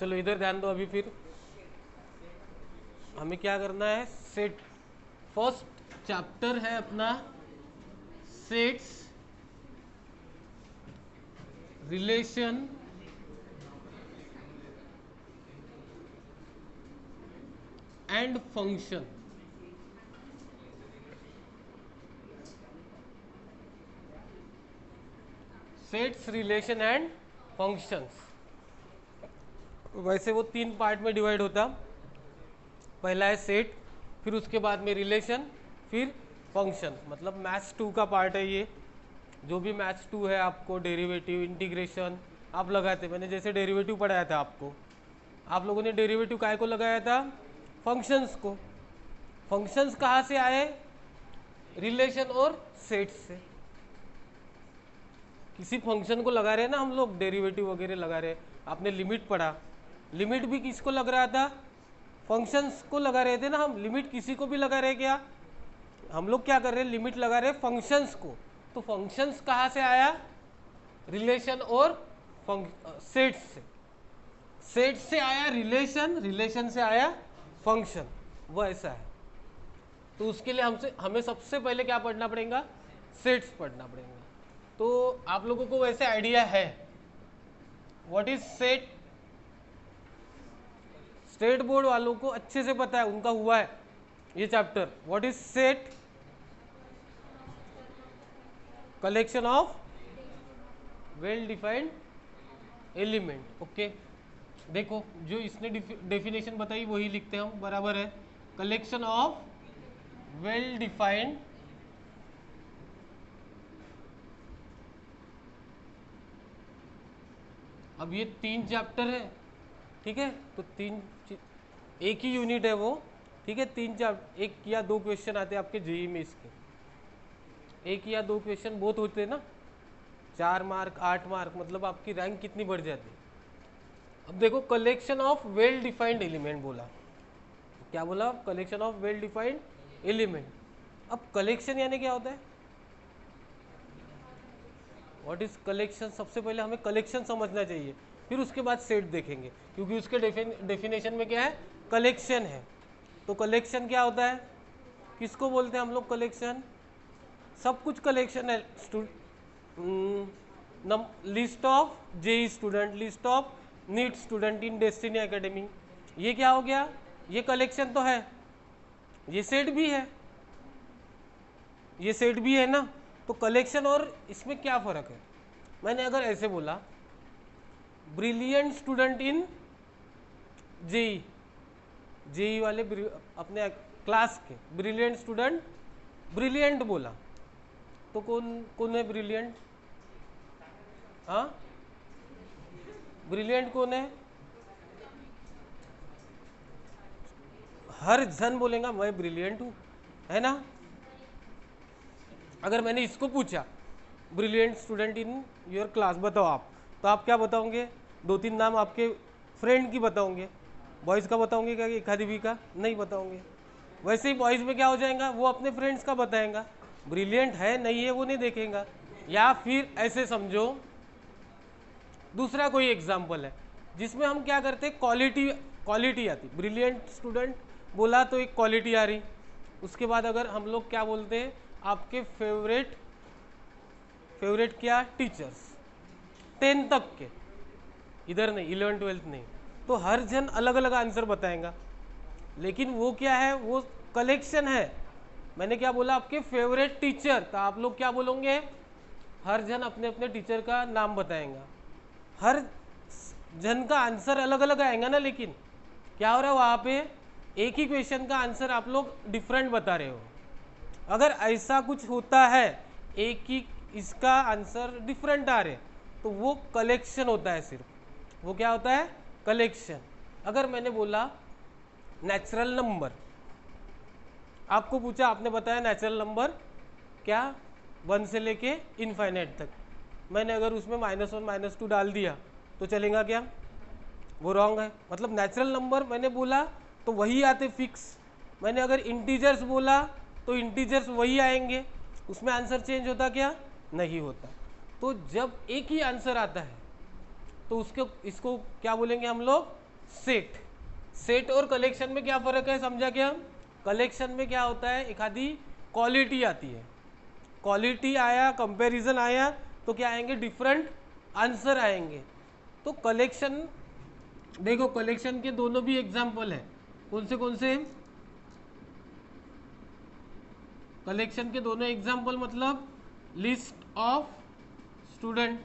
चलो इधर ध्यान दो। अभी फिर हमें क्या करना है, सेट। फर्स्ट चैप्टर है अपना sets, relation and function. Sets, relation and functions. वैसे वो 3 पार्ट में डिवाइड होता। पहला है सेट, फिर उसके बाद में रिलेशन, फिर फंक्शन। मतलब मैथ्स 2 का पार्ट है ये। जो भी मैथ्स 2 है, आपको डेरिवेटिव, इंटीग्रेशन आप लगाते, मैंने जैसे डेरिवेटिव पढ़ाया था आपको, आप लोगों ने डेरिवेटिव काय को लगाया था, फंक्शंस को। फंक्शंस कहाँ से आए, रिलेशन और सेट्स से। किसी फंक्शन को लगा रहे हैं ना हम लोग, डेरिवेटिव वगैरह लगा रहे हैं। आपने लिमिट पढ़ा, लिमिट भी किसको लग रहा था, फंक्शंस को लगा रहे थे ना हम। लिमिट किसी को भी लगा रहे क्या, हम लोग क्या कर रहे हैं, लिमिट लगा रहे हैं फंक्शंस को। तो फंक्शंस कहाँ से आया, रिलेशन और सेट से। सेट से आया रिलेशन, रिलेशन से आया फंक्शन, वो ऐसा है। तो उसके लिए हमें सबसे पहले क्या पढ़ना पड़ेगा, सेट्स पढ़ना पड़ेगा। तो आप लोगों को वैसे आइडिया है what is set, state board वालों को अच्छे से पता है, उनका हुआ है ये chapter. What is set, collection of well defined element. Okay, देखो जो इसने डेफिनेशन बताई वही लिखते हैं हम, बराबर है। कलेक्शन ऑफ वेल डिफाइंड अब ये 3 चैप्टर है, ठीक है। तो एक ही यूनिट है वो, ठीक है। 3 चैप्टर, 1 या 2 क्वेश्चन आते हैं आपके जेईई में इसके। 1 या 2 क्वेश्चन बहुत होते हैं ना, 4 मार्क 8 मार्क, मतलब आपकी रैंक कितनी बढ़ जाती है। अब देखो, collection of well defined element बोला, क्या बोला, collection of well defined element. अब कलेक्शन यानी क्या होता है, व्हाट इज कलेक्शन। सबसे पहले हमें कलेक्शन समझना चाहिए, फिर उसके बाद सेट देखेंगे, क्योंकि उसके डेफिनेशन में क्या है, कलेक्शन है। तो कलेक्शन क्या होता है, किसको बोलते हैं हम लोग कलेक्शन, सब कुछ कलेक्शन है। List of JEE student, list of NEET student in Destiny Academy, ये क्या हो गया, ये कलेक्शन तो है। ये सेट भी है, ये सेट भी है ना। तो कलेक्शन और इसमें क्या फ़र्क है, मैंने अगर ऐसे बोला brilliant student in JEE, JEE वाले अपने क्लास के ब्रिलियंट स्टूडेंट, ब्रिलियंट बोला तो कौन कौन है ब्रिलियंट, हाँ ब्रिलियंट कौन है, हर जन बोलेगा मैं ब्रिलियंट हूँ, है ना। अगर मैंने इसको पूछा brilliant student in your class बताओ आप, तो आप क्या बताओगे, 2-3 नाम आपके फ्रेंड की बताओगे। बॉयज़ का बताओगे क्या, एक आधी भी का नहीं बताओगे। वैसे ही बॉयज़ में क्या हो जाएगा, वो अपने फ्रेंड्स का बताएगा, ब्रिलियंट है नहीं है वो नहीं देखेगा। या फिर ऐसे समझो, दूसरा कोई एग्जाम्पल है जिसमें हम क्या करते हैं, क्वालिटी आती, ब्रिलियंट स्टूडेंट बोला तो एक क्वालिटी आ रही। उसके बाद अगर हम लोग क्या बोलते हैं, आपके फेवरेट क्या, टीचर्स 10 तक के, इधर नहीं 11 12 नहीं। तो हर जन अलग अलग आंसर बताएगा, लेकिन वो क्या है, वो कलेक्शन है। मैंने क्या बोला, आपके फेवरेट टीचर, तो आप लोग क्या बोलोगे, हर जन अपने अपने टीचर का नाम बताएगा। हर जन का आंसर अलग अलग आएगा ना, लेकिन क्या हो रहा है वहाँ पे, एक ही क्वेश्चन का आंसर आप लोग डिफरेंट बता रहे हो। अगर ऐसा कुछ होता है, एक ही इसका आंसर डिफरेंट आ रहे, तो वो कलेक्शन होता है सिर्फ, वो क्या होता है, कलेक्शन। अगर मैंने बोला नेचुरल नंबर, आपको पूछा, आपने बताया नेचुरल नंबर क्या, 1 से लेके इनफाइनाइट तक, मैंने अगर उसमें -1 -2 डाल दिया तो चलेगा क्या, वो रॉन्ग है। मतलब नेचुरल नंबर मैंने बोला तो वही आते फिक्स, मैंने अगर इंटीजर्स बोला तो इंटीजर्स वही आएंगे, उसमें आंसर चेंज होता क्या, नहीं होता। तो जब एक ही आंसर आता है तो इसको क्या बोलेंगे हम लोग, सेट। सेट और कलेक्शन में क्या फर्क है, समझा क्या? कलेक्शन में क्या होता है, एक आधी क्वालिटी आती है, क्वालिटी आया, कंपैरिजन आया तो क्या आएंगे, डिफरेंट आंसर आएंगे। तो कलेक्शन, देखो कलेक्शन के दोनों भी एग्जाम्पल है, कौन से कलेक्शन के दोनों एग्जाम्पल, मतलब list of student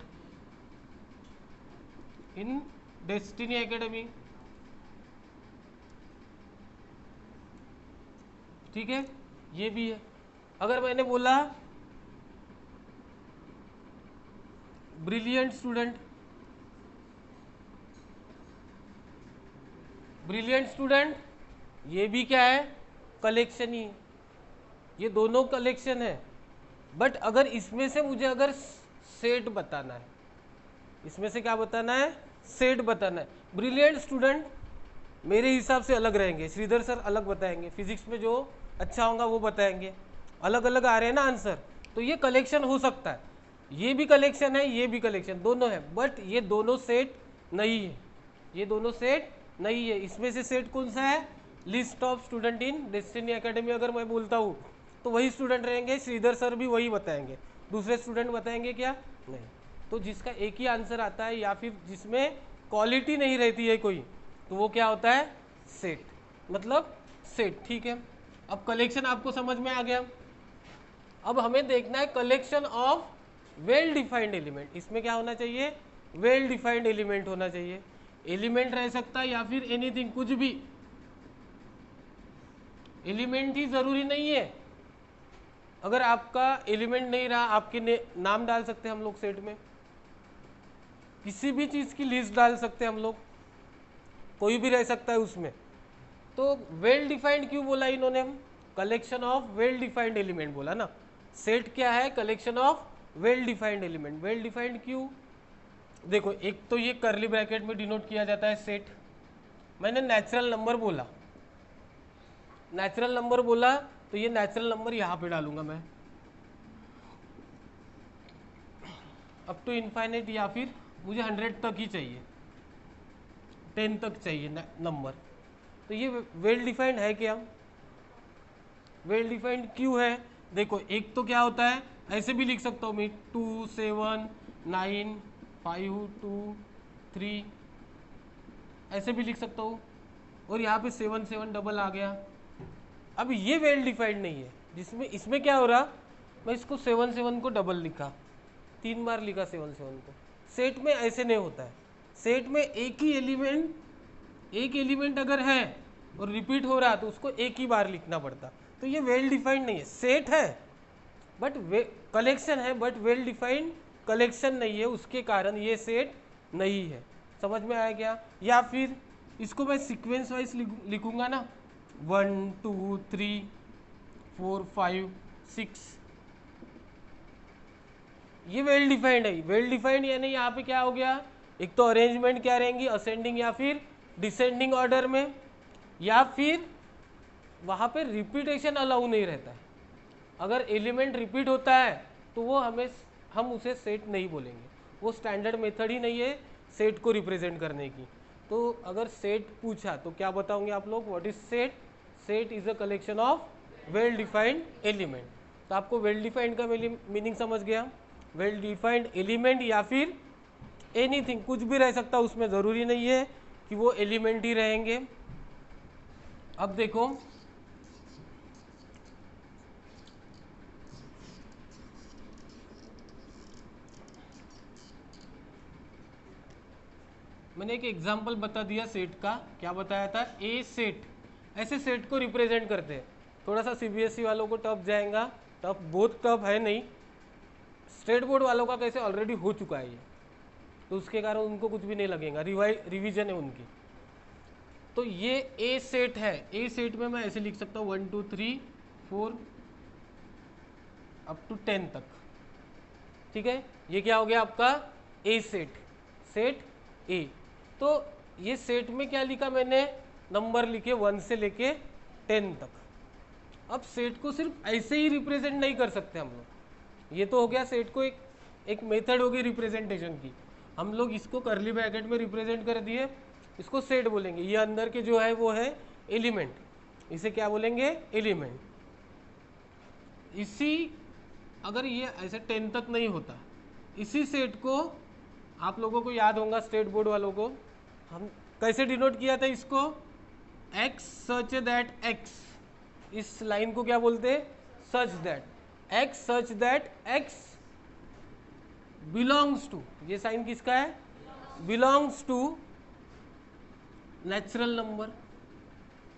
in Destiny academy, ठीक है, ये भी है। अगर मैंने बोला ब्रिलियंट स्टूडेंट, ब्रिलियंट स्टूडेंट, ये भी क्या है, कलेक्शन ही, ये दोनों कलेक्शन है। बट अगर इसमें से मुझे अगर सेट बताना है, इसमें से क्या बताना है, सेट बताना है। ब्रिलियंट स्टूडेंट मेरे हिसाब से अलग रहेंगे, श्रीधर सर अलग बताएंगे, फिजिक्स में जो अच्छा होगा वो बताएंगे, अलग अलग आ रहे हैं ना आंसर, तो ये कलेक्शन हो सकता है, ये भी कलेक्शन है, ये भी कलेक्शन, दोनों है, बट ये दोनों सेट नहीं है, ये दोनों सेट नहीं है। इसमें से सेट कौन सा है, list of student in Destiny academy अगर मैं बोलता हूँ तो वही स्टूडेंट रहेंगे, श्रीधर सर भी वही बताएंगे, दूसरे स्टूडेंट बताएंगे क्या, नहीं। तो जिसका एक ही आंसर आता है या फिर जिसमें क्वालिटी नहीं रहती है कोई, तो वो क्या होता है, सेट, मतलब सेट, ठीक है। अब कलेक्शन आपको समझ में आ गया। अब हमें देखना है collection of well defined element. इसमें क्या होना चाहिए, वेल डिफाइंड एलिमेंट होना चाहिए। एलिमेंट रह सकता है या फिर एनीथिंग, कुछ भी, एलिमेंट ही जरूरी नहीं है। अगर आपका एलिमेंट नहीं रहा, आपके नाम डाल सकते हैं हम लोग सेट में, किसी भी चीज की लिस्ट डाल सकते हैं हम लोग, कोई भी रह सकता है उसमें। तो वेल डिफाइंड क्यों बोला इन्होंने, collection of well defined element बोला ना। सेट क्या है, collection of well defined element. Well defined क्यों, देखो एक तो ये कर्ली ब्रैकेट में डिनोट किया जाता है सेट। मैंने नेचुरल नंबर बोला, नेचुरल नंबर बोला तो ये नेचुरल नंबर यहां पे डालूंगा मैं, अप टू इनफाइनाइट, या फिर मुझे 100 तक ही चाहिए, 10 तक चाहिए नंबर। तो ये वेल डिफाइंड है क्या, वेल डिफाइंड क्यों है, देखो एक तो क्या होता है, ऐसे भी लिख सकता हूँ मैं 2 7 9 5 2 3, ऐसे भी लिख सकता हूँ, और यहाँ पे 7 7 डबल आ गया। अब ये वेल डिफाइंड नहीं है, जिसमें इसमें क्या हो रहा, मैं इसको 7 7 को डबल लिखा, 3 बार लिखा 7 7 को। सेट में ऐसे नहीं होता है, सेट में एक ही एलिमेंट, एक एलिमेंट अगर है और रिपीट हो रहा तो उसको एक ही बार लिखना पड़ता। तो ये वेल डिफाइंड नहीं है, सेट है बट कलेक्शन है, बट वेल डिफाइंड कलेक्शन नहीं है, उसके कारण ये सेट नहीं है। समझ में आया क्या? या फिर इसको मैं सीक्वेंस वाइज लिखूंगा ना, 1 2 3 4 5 6, ये वेल डिफाइंड है। वेल डिफाइंड यानी यहाँ पे क्या हो गया, एक तो अरेंजमेंट क्या रहेंगी, असेंडिंग या फिर डिसेंडिंग ऑर्डर में, या फिर वहाँ पे रिपीटेशन अलाउ नहीं रहता है। अगर एलिमेंट रिपीट होता है तो वो हम उसे सेट नहीं बोलेंगे, वो स्टैंडर्ड मेथड ही नहीं है सेट को रिप्रेजेंट करने की। तो अगर सेट पूछा तो क्या बताओगे आप लोग, what is set? Set is a collection of well defined element. तो आपको वेल डिफाइंड का मीनिंग समझ गया, वेल डिफाइंड एलिमेंट या फिर एनीथिंग, कुछ भी रह सकता है उसमें, ज़रूरी नहीं है कि वो एलिमेंट ही रहेंगे। अब देखो मैंने एक एग्जाम्पल बता दिया सेट का, क्या बताया था, ए सेट, ऐसे सेट को रिप्रेजेंट करते हैं। थोड़ा सा सीबीएसई वालों को टफ जाएगा, टफ बहुत टफ है नहीं, स्टेट बोर्ड वालों का कैसे ऑलरेडी हो चुका है ये, तो उसके कारण उनको कुछ भी नहीं लगेगा, रिवीजन है उनकी। तो ये ए सेट है, ए सेट में मैं ऐसे लिख सकता हूँ 1 2 3 4 अप टू 10 तक, ठीक है। ये क्या हो गया आपका ए सेट, सेट ए। तो ये सेट में क्या लिखा मैंने, नंबर लिखे 1 से लेके 10 तक। अब सेट को सिर्फ ऐसे ही रिप्रेजेंट नहीं कर सकते हम लोग, ये तो हो गया सेट को एक मेथड होगी रिप्रेजेंटेशन की, हम लोग इसको कर्ली ब्रैकेट में रिप्रेजेंट कर दिए, इसको सेट बोलेंगे। ये अंदर के जो है वो है एलिमेंट, इसे क्या बोलेंगे? एलिमेंट। इसी अगर ये ऐसे 10 तक नहीं होता, इसी सेट को आप लोगों को याद होगा, स्टेट बोर्ड वालों को, हम कैसे डिनोट किया था इसको? x सच दैट x, इस लाइन को क्या बोलते हैं? Such that x, such that x belongs to, ये साइन किसका है? Belongs to natural number,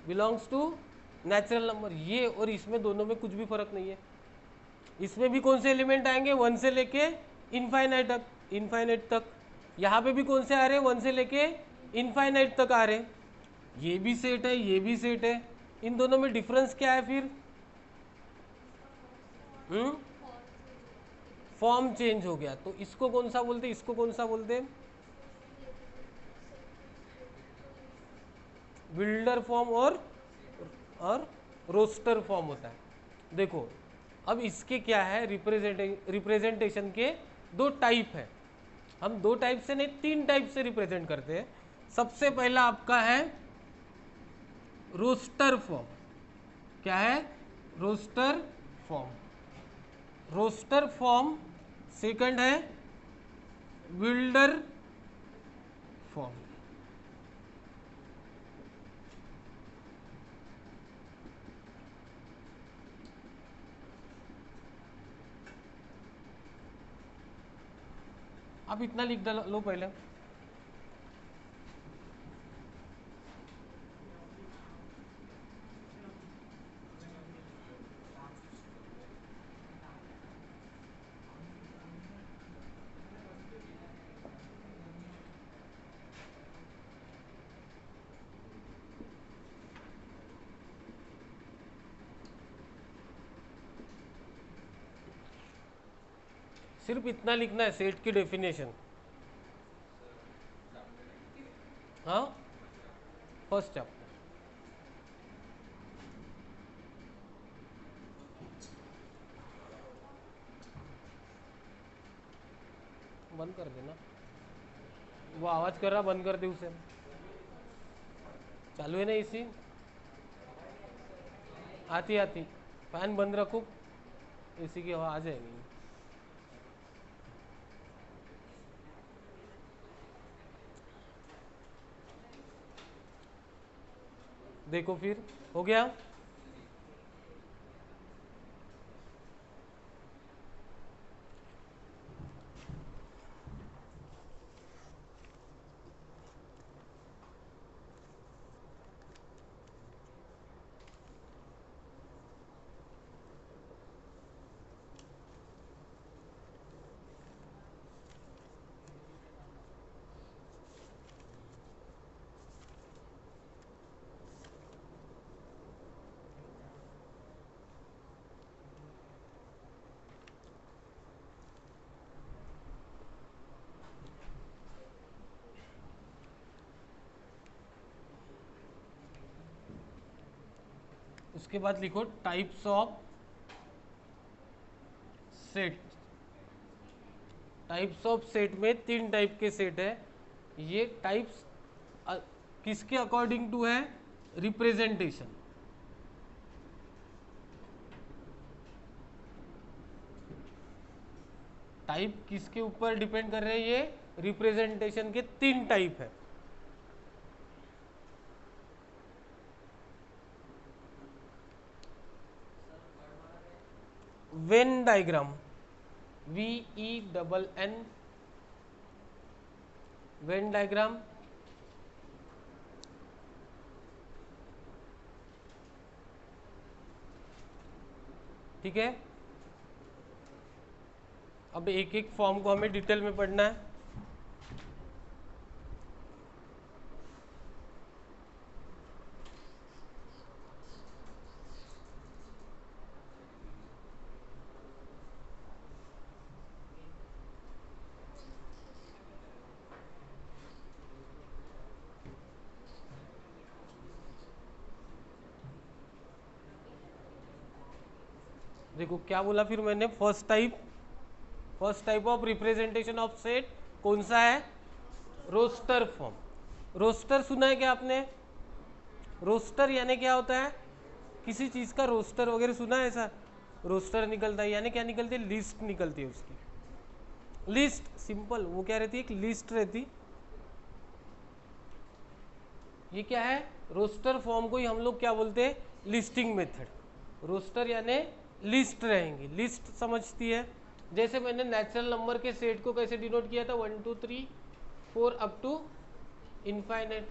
belongs to natural number. ये और इसमें दोनों में कुछ भी फर्क नहीं है। इसमें भी कौन से एलिमेंट आएंगे? 1 से लेके इनफाइनाइट तक, इनफाइनाइट तक। यहाँ पे भी कौन से आ रहे हैं? 1 से लेके इनफाइनाइट तक आ रहे हैं। ये भी सेट है, ये भी सेट है। इन दोनों में डिफरेंस क्या है फिर? फॉर्म चेंज हो गया। तो इसको कौन सा बोलते? इसको कौन सा बोलते? बिल्डर फॉर्म और रोस्टर फॉर्म होता है। देखो अब इसके क्या है, रिप्रेजेंटेशन के दो टाइप है। हम दो टाइप से नहीं, 3 टाइप से रिप्रेजेंट करते हैं। सबसे पहला आपका है रोस्टर फॉर्म। क्या है? Roster form. Roster form. Second है बिल्डर फॉर्म। अब इतना लिख लो पहले। सिर्फ इतना लिखना है, सेट की डेफिनेशन। हाँ, फर्स्ट चैप्टर। बंद कर देना, वो आवाज कर रहा, बंद कर दे उसे। चालू है ना इसी? आती आती फैन बंद रखो, एसी की हवा आ जाएगी। देखो फिर हो गया। उसके बाद लिखो types of set. Types of set में 3 टाइप के सेट है। ये टाइप्स किसके अकॉर्डिंग टू है? रिप्रेजेंटेशन। टाइप किसके ऊपर डिपेंड कर रहे हैं? ये रिप्रेजेंटेशन के 3 टाइप है। Venn diagram, VENN, Venn diagram. ठीक है, अब एक एक फॉर्म को हमें डिटेल में पढ़ना है। देखो क्या बोला फिर मैंने? First type of representation of set कौन सा है? Roster form. रोस्टर सुना है क्या आपने? रोस्टर यानी क्या होता है? किसी चीज का रोस्टर वगैरह सुना है ऐसा? रोस्टर निकलता है यानी क्या निकलती है? लिस्ट निकलती है उसकी। लिस्ट सिंपल वो क्या रहती है? एक लिस्ट रहती। ये क्या है? रोस्टर फॉर्म को ही हम लोग क्या बोलते हैं? Listing method. रोस्टर यानी लिस्ट रहेंगी, लिस्ट समझती है। जैसे मैंने नेचुरल नंबर के सेट को कैसे डिनोट किया था, 1 2 3 4 अप टू इनफाइनाइट,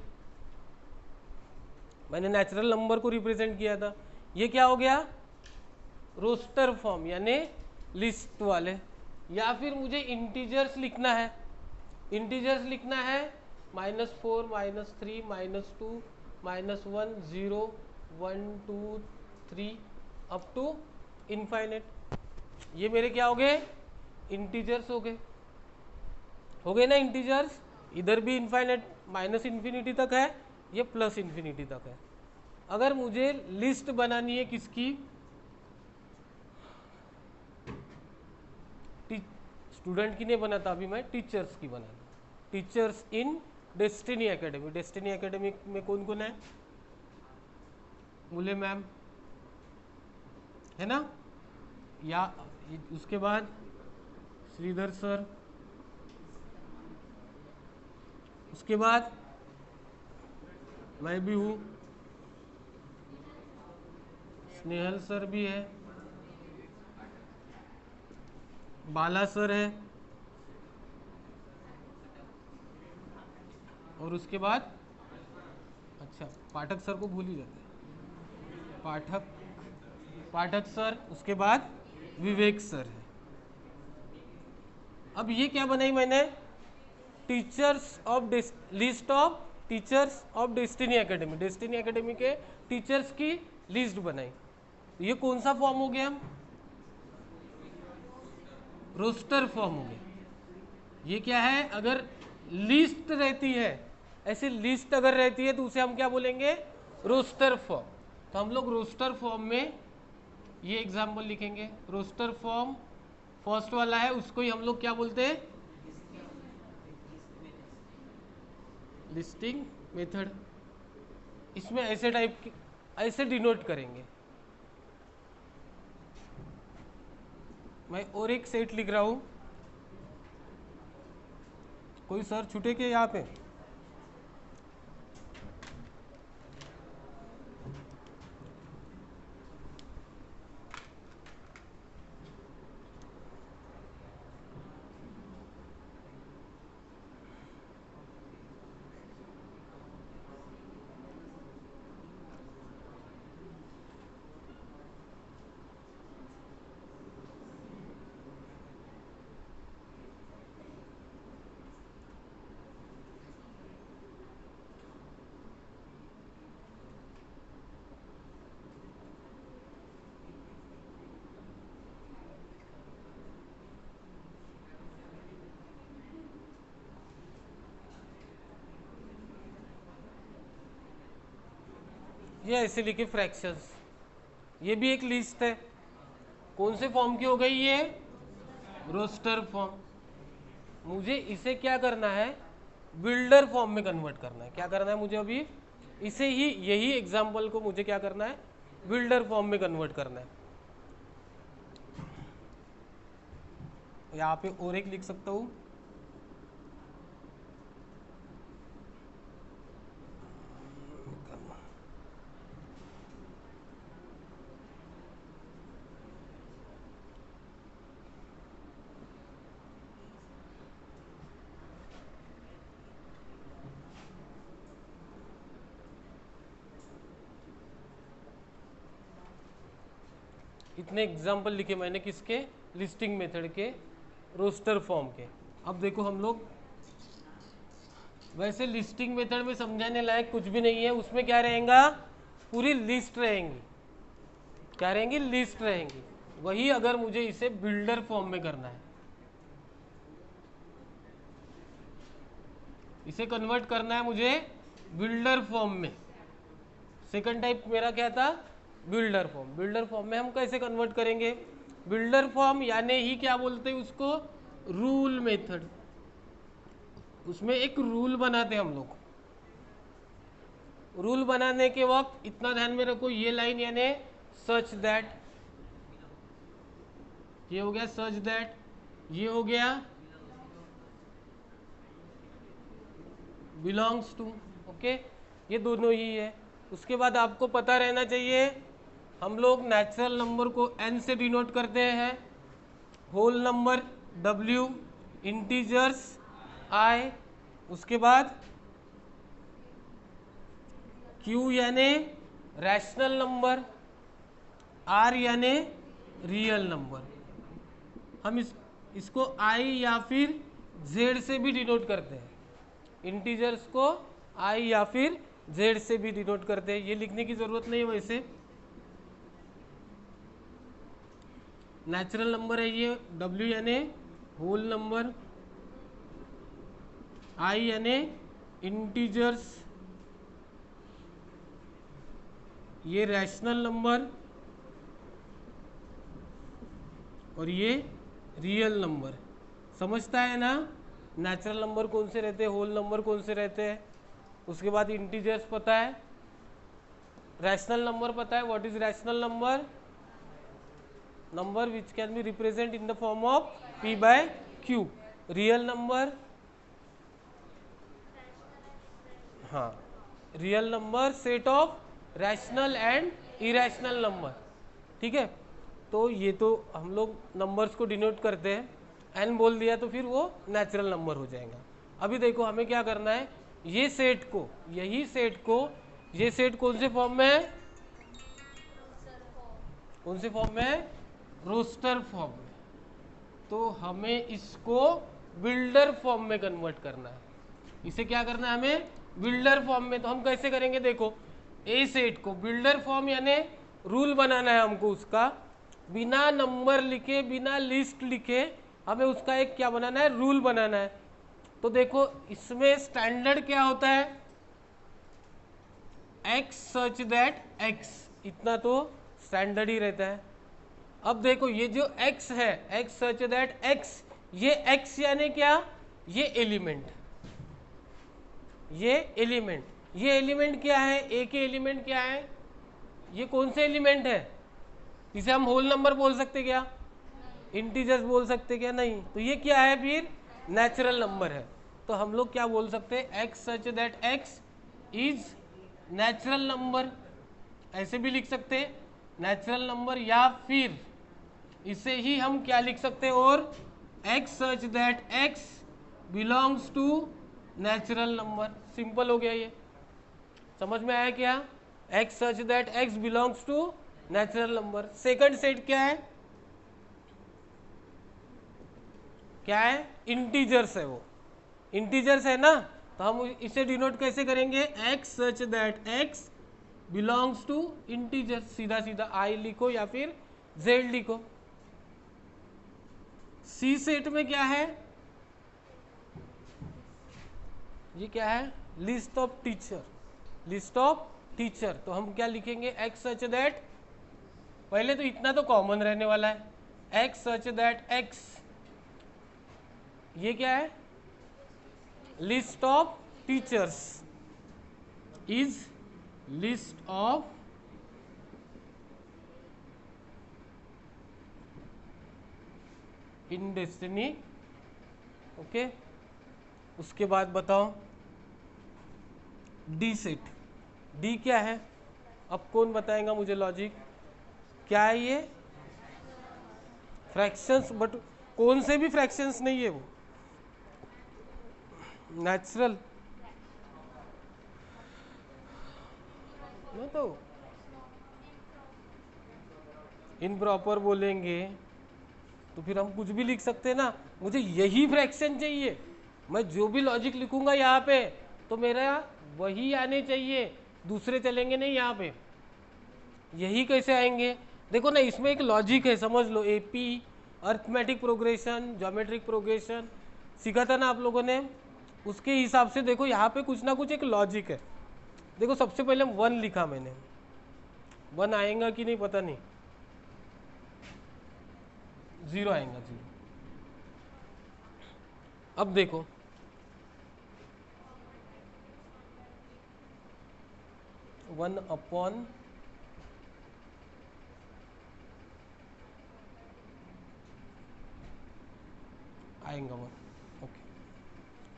मैंने नेचुरल नंबर को रिप्रेजेंट किया था। ये क्या हो गया? रोस्टर फॉर्म यानी लिस्ट वाले। या फिर मुझे इंटीजर्स लिखना है, इंटीजर्स लिखना है -4 -3 -2 -1 0 1 2 3 अप टू इनफाइनाइट। ये मेरे क्या हो गए? इंटीजर्स हो गए ना इंटीजर्स। इधर भी इनफाइनाइट माइनस इन्फिनिटी तक है, ये प्लस इन्फिनिटी तक है। अगर मुझे लिस्ट बनानी है किसकी? स्टूडेंट की नहीं बनाता अभी मैं, टीचर्स की बनाता। Teachers in Destiny academy. Destiny academy में कौन कौन है? मुले मैम है ना, या उसके बाद श्रीधर सर, उसके बाद मैं भी हूँ, स्नेहल सर भी है, बाला सर है, और उसके बाद अच्छा पाठक सर को भूल ही जाते हैं, पाठक सर, उसके बाद विवेक सर है। अब ये क्या बनाई मैंने? Teachers of list of teachers of destiny academy. Destiny academy के टीचर्स की लिस्ट बनाई। ये कौन सा फॉर्म हो गया? रोस्टर फॉर्म हो गया। ये क्या है? अगर लिस्ट रहती है, ऐसी लिस्ट अगर रहती है तो उसे हम क्या बोलेंगे? Roster form. तो हम लोग रोस्टर फॉर्म में ये एग्जाम्पल लिखेंगे। रोस्टर फॉर्म फर्स्ट वाला है, उसको ही हम लोग क्या बोलते हैं? Listing method. इसमें ऐसे टाइप की ऐसे डिनोट करेंगे। मैं और एक सेट लिख रहा हूं। कोई सर छूटे के यहाँ पे? ये ऐसे लिखे फ्रैक्शंस। ये भी एक लिस्ट है। कौन से फॉर्म की हो गई ये? Roster form. मुझे इसे क्या करना है? बिल्डर फॉर्म में कन्वर्ट करना है। क्या करना है मुझे अभी? इसे ही, यही एग्जाम्पल को मुझे क्या करना है? बिल्डर फॉर्म में कन्वर्ट करना है। यहाँ पे और एक लिख सकता हूँ, इतने एग्जाम्पल लिखे मैंने किसके? लिस्टिंग मेथड के, रोस्टर फॉर्म के। अब देखो हम लोग, वैसे लिस्टिंग मेथड में समझाने लायक कुछ भी नहीं है। उसमें क्या रहेगा? पूरी लिस्ट रहेंगी। क्या रहेंगी? लिस्ट रहेंगी। वही अगर मुझे इसे बिल्डर फॉर्म में करना है, इसे कन्वर्ट करना है मुझे बिल्डर फॉर्म में। सेकंड टाइप मेरा क्या था? Builder form. बिल्डर फॉर्म में हम कैसे कन्वर्ट करेंगे? बिल्डर फॉर्म यानी ही क्या बोलते हैं उसको? Rule method. उसमें एक रूल बनाते हैं हम लोग। रूल बनाने के वक्त इतना ध्यान में रखो, ये लाइन यानी सच दैट, ये हो गया सच दैट, ये हो गया बिलोंग्स टू। ओके, ये दोनों ही है। उसके बाद आपको पता रहना चाहिए हम लोग नेचुरल नंबर को n से डिनोट करते हैं, whole number w, integers i, उसके बाद q यानी रैशनल नंबर, r यानी रियल नंबर। हम इसको i या फिर z से भी डिनोट करते हैं, इंटीजर्स को i या फिर z से भी डिनोट करते हैं, ये लिखने की जरूरत नहीं है। वैसे नेचुरल नंबर है ये, w यानी होल नंबर, i यानी इंटीजर्स, ये रैशनल नंबर और ये रियल नंबर। समझता है ना, नेचुरल नंबर कौन से रहते हैं, होल नंबर कौन से रहते हैं, उसके बाद इंटीजर्स पता है, रैशनल नंबर पता है। What is rational number? Number which can be represent in the form of p by q। Real number, हाँ, real number set of rational and irrational number. ठीक है, तो ये तो हम लोग नंबर्स को डिनोट करते हैं, n बोल दिया तो फिर वो नेचुरल नंबर हो जाएगा। अभी देखो हमें क्या करना है, ये सेट को, यही सेट को, ये सेट कौन से फॉर्म में है, कौन से फॉर्म में है, रोस्टर फॉर्म में। तो हमें इसको बिल्डर फॉर्म में कन्वर्ट करना है। इसे क्या करना है हमें, बिल्डर फॉर्म में। तो हम कैसे करेंगे, देखो ए सेट को बिल्डर फॉर्म यानी रूल बनाना है हमको उसका, बिना नंबर लिखे, बिना लिस्ट लिखे, हमें उसका एक क्या बनाना है, रूल बनाना है। तो देखो इसमें स्टैंडर्ड क्या होता है, x सच दैट x, इतना तो स्टैंडर्ड ही रहता है। अब देखो ये जो x है, x सच दैट x, ये x यानी क्या, ये एलिमेंट, ये एलिमेंट, ये एलिमेंट क्या है, a के एलिमेंट क्या है, ये कौन से एलिमेंट है, इसे हम होल नंबर बोल सकते क्या, इंटीजर्स बोल सकते क्या, नहीं। तो ये क्या है, फिर नेचुरल नंबर है। तो हम लोग क्या बोल सकते हैं, x such that x is natural number, ऐसे भी लिख सकते हैं नेचुरल नंबर, या फिर इसे ही हम क्या लिख सकते हैं, और x such that x belongs to natural number. Simple हो गया ये, समझ में आया क्या, x such that x belongs to natural number. Second set क्या है, क्या है, इंटीजर्स है, वो इंटीजर्स है ना। तो हम इसे डिनोट कैसे करेंगे, x such that x belongs to integer, सीधा सीधा i लिखो या फिर z लिखो। सी सेट में क्या है, ये क्या है, list of teacher, list of teacher. तो हम क्या लिखेंगे, x सच दैट, पहले तो इतना तो कॉमन रहने वाला है, x सच दैट x, ये क्या है, list of teachers is list of in destiny. Okay, उसके बाद बताओ डी सेट, डी क्या है, अब कौन बताएगा मुझे लॉजिक, क्या है ये, फ्रैक्शंस, बट कौन से भी फ्रैक्शंस नहीं है, वो नेचुरल ना, तो इनप्रॉपर बोलेंगे तो फिर हम कुछ भी लिख सकते हैं ना। मुझे यही फ्रैक्शन चाहिए, मैं जो भी लॉजिक लिखूंगा यहाँ पे तो मेरा वही आने चाहिए, दूसरे चलेंगे नहीं यहाँ पे। यही कैसे आएंगे, देखो ना इसमें एक लॉजिक है, समझ लो। AP arithmetic progression, geometric progression सीखा था ना आप लोगों ने, उसके हिसाब से देखो यहाँ पे कुछ ना कुछ एक लॉजिक है। देखो सबसे पहले 1 लिखा मैंने, 1 आएगा कि नहीं पता नहीं, 0 आएगा, 0। अब देखो 1/, आएगा 1। ओके,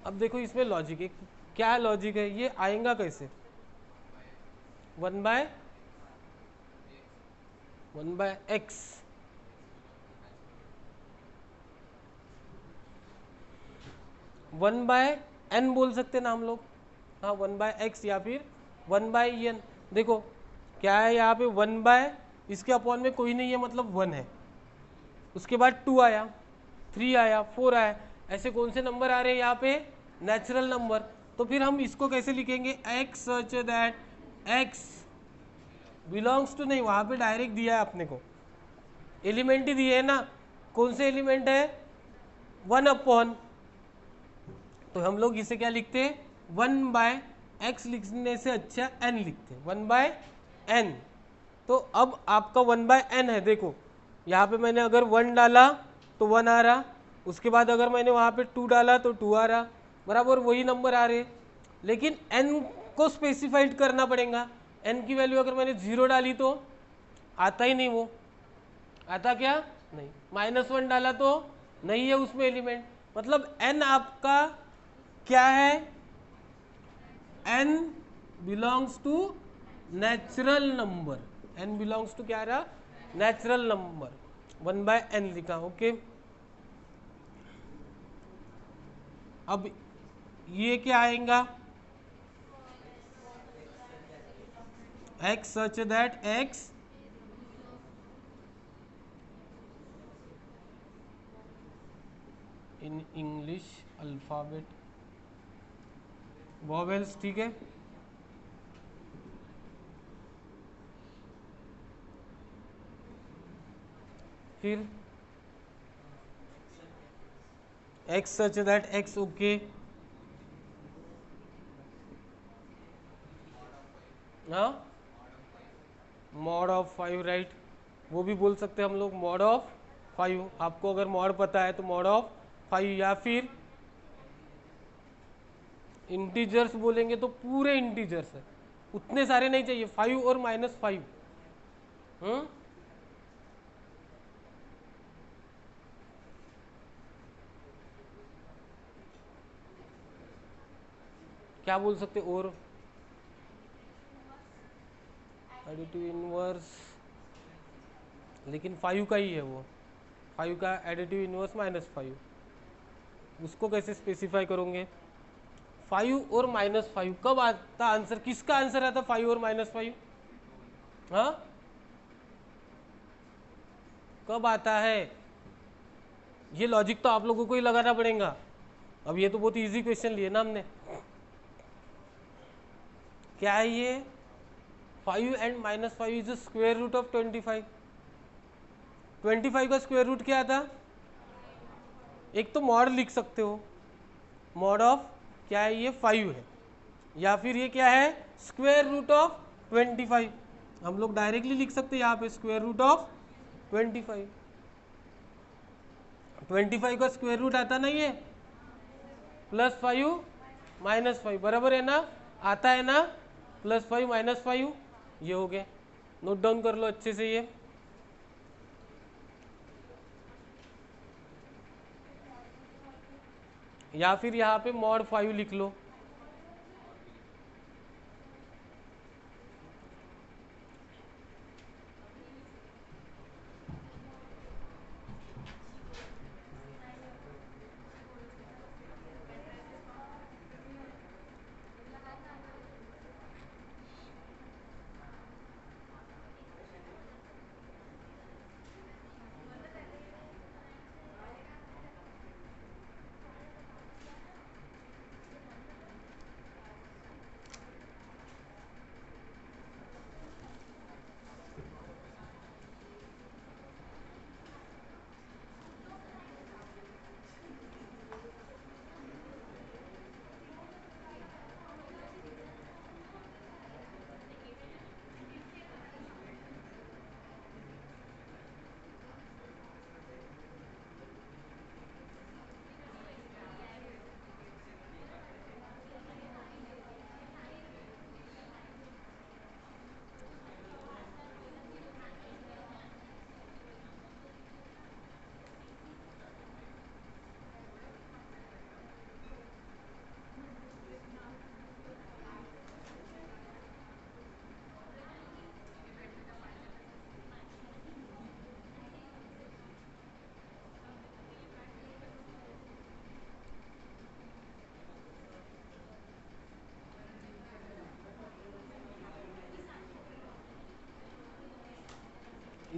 अब देखो इसमें लॉजिक है, क्या लॉजिक है, ये आएगा कैसे? 1/x, 1/n बोल सकते ना हम लोग, हाँ 1/x या फिर 1/n। देखो क्या है यहाँ पे, 1/ इसके अपॉन में कोई नहीं है मतलब 1 है, उसके बाद 2 आया, 3 आया, 4 आया, ऐसे कौन से नंबर आ रहे हैं यहाँ पे? Natural number. तो फिर हम इसको कैसे लिखेंगे? x such that x belongs to, नहीं वहाँ पे डायरेक्ट दिया है अपने को, एलिमेंट ही दिए है ना, कौन से एलिमेंट है? 1/, तो हम लोग इसे क्या लिखते हैं? 1/x लिखने से अच्छा n लिखते हैं, 1/n। तो अब आपका 1/n है, देखो यहाँ पे मैंने अगर 1 डाला तो 1 आ रहा, उसके बाद अगर मैंने वहाँ पे 2 डाला तो 2 आ रहा, बराबर वही नंबर आ रहे। लेकिन n को स्पेसिफाइड करना पड़ेगा, n की वैल्यू अगर मैंने 0 डाली तो आता ही नहीं, वो आता क्या? नहीं। -1 डाला तो नहीं है उसमें एलिमेंट, मतलब n आपका क्या है? n belongs to natural number, n belongs to क्या रहा? नेचुरल नंबर, 1/n लिखा। ओके, अब ये क्या आएगा? x such that x in English alphabet vowels, ठीक है। फिर x such that x, okay, हाँ मॉड ऑफ 5, राइट, वो भी बोल सकते हैं हम लोग, मॉड ऑफ 5। आपको अगर मॉड पता है तो मॉड ऑफ 5, या फिर इंटीजर्स बोलेंगे तो पूरे इंटीजर्स है, उतने सारे नहीं चाहिए, 5 और -5। क्या बोल सकते? और एडिटिव इनवर्स, लेकिन 5 का ही है वो, 5 का एडिटिव इनवर्स -5, उसको कैसे स्पेसिफाई करोगे? 5 और -5 कब आता आंसर, किसका आंसर आता 5 और -5? हाँ कब आता है? ये लॉजिक तो आप लोगों को ही लगाना पड़ेगा। अब ये तो बहुत इजी क्वेश्चन लिए ना हमने, क्या है ये? 5 and -5 is square root of 25। 25 का स्क्वायर रूट क्या आता? एक तो मॉड लिख सकते हो, मॉड ऑफ क्या है ये? 5 है, या फिर ये क्या है? Square root of 25। हम लोग डायरेक्टली लिख सकते हैं यहाँ पे स्क्वायर रूट ऑफ 25। 25 का स्क्वायर रूट आता नहीं है, +5 -5, बराबर है ना, आता है ना, +5 -5, ये हो गया। नोट डाउन कर लो अच्छे से ये, या फिर यहाँ पे मॉड 5 लिख लो।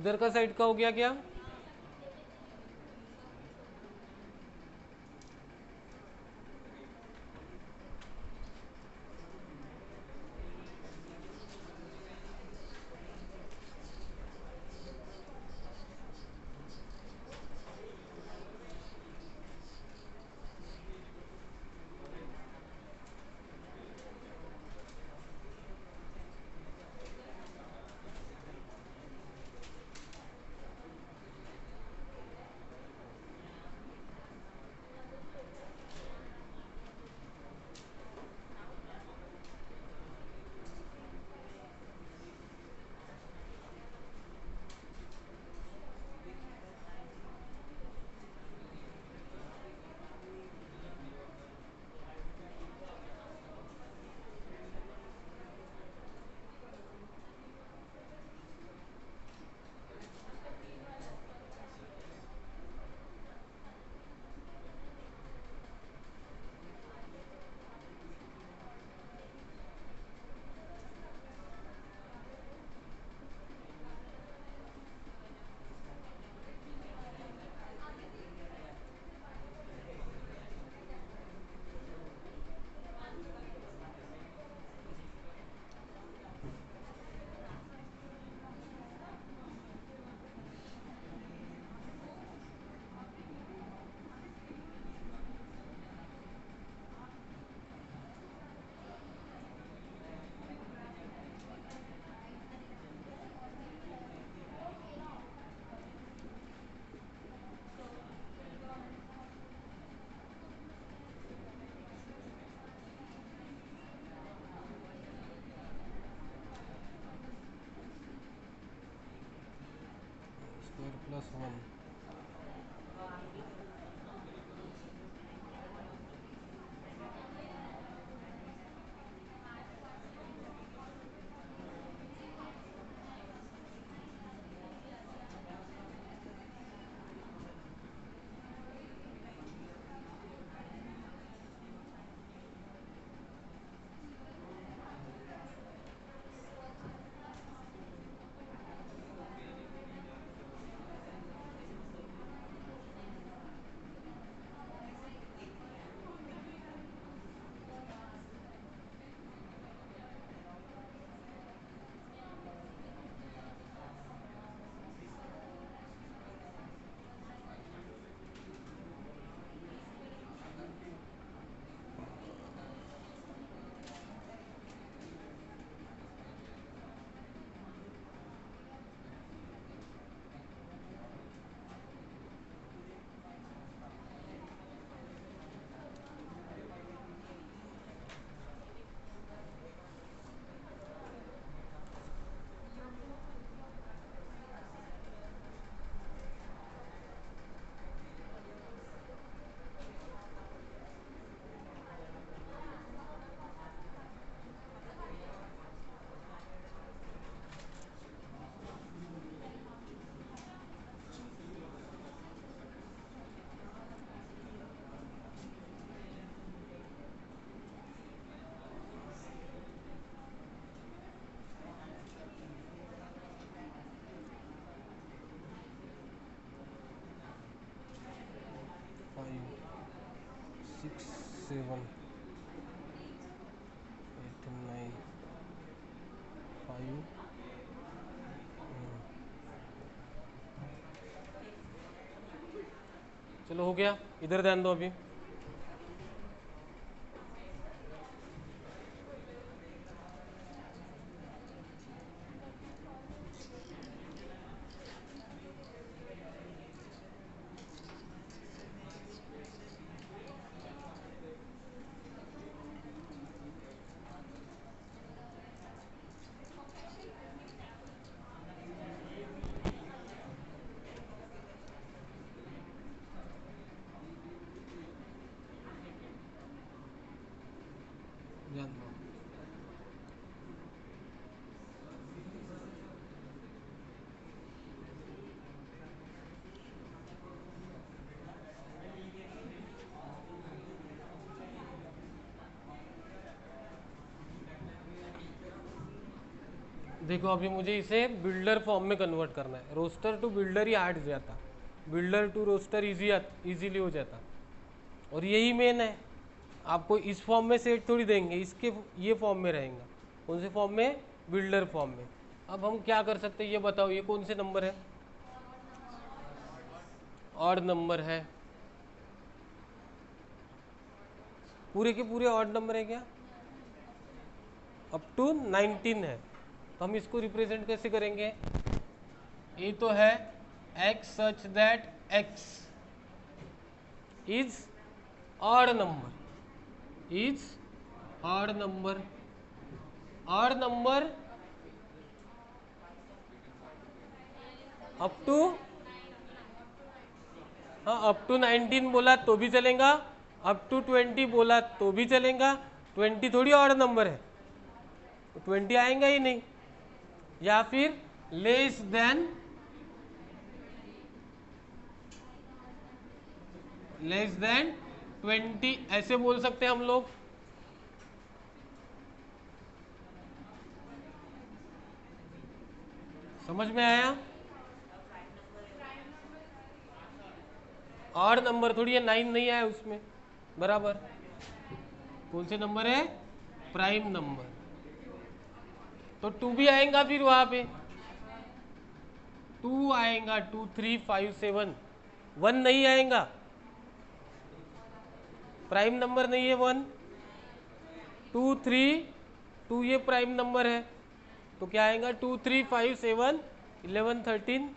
इधर का साइड का हो गया क्या? Square plus 1। फाइव, 6, 7, 8, 9, 5। चलो हो गया, इधर ध्यान दो अभी। ध्यान दो। देखो अभी मुझे इसे बिल्डर फॉर्म में कन्वर्ट करना है। रोस्टर टू बिल्डर ही हार्ड जाता, बिल्डर टू रोस्टर इजीली हो जाता, और यही मेन है। आपको इस फॉर्म में सेट थोड़ी देंगे, इसके ये फॉर्म में रहेगा। कौन से फॉर्म में? बिल्डर फॉर्म में। अब हम क्या कर सकते हैं ये बताओ, ये कौन से नंबर है? ऑड नंबर है, पूरे के पूरे ऑड नंबर है क्या? अप टू 19 है। तो हम इसको रिप्रेजेंट कैसे करेंगे? ये तो है x such that x is odd number, is odd number, odd number up to, हाँ अप टू 19 बोला तो भी चलेगा, अप टू 20 बोला तो भी चलेगा। 20 थोड़ी ऑड नंबर है, तो 20 आएगा ही नहीं। या फिर लेस देन 20 ऐसे बोल सकते हैं हम लोग। समझ में आया? ऑड नंबर थोड़ी है, 9 नहीं आया उसमें बराबर। कौन से नंबर है? Prime number. तो 2 भी आएगा फिर वहां पे, 2 आएगा, 2 3 5 7, 1 नहीं आएगा, प्राइम नंबर नहीं है 1। 2 3 2 ये प्राइम नंबर है, तो क्या आएगा? 2 3 5 7 11 13,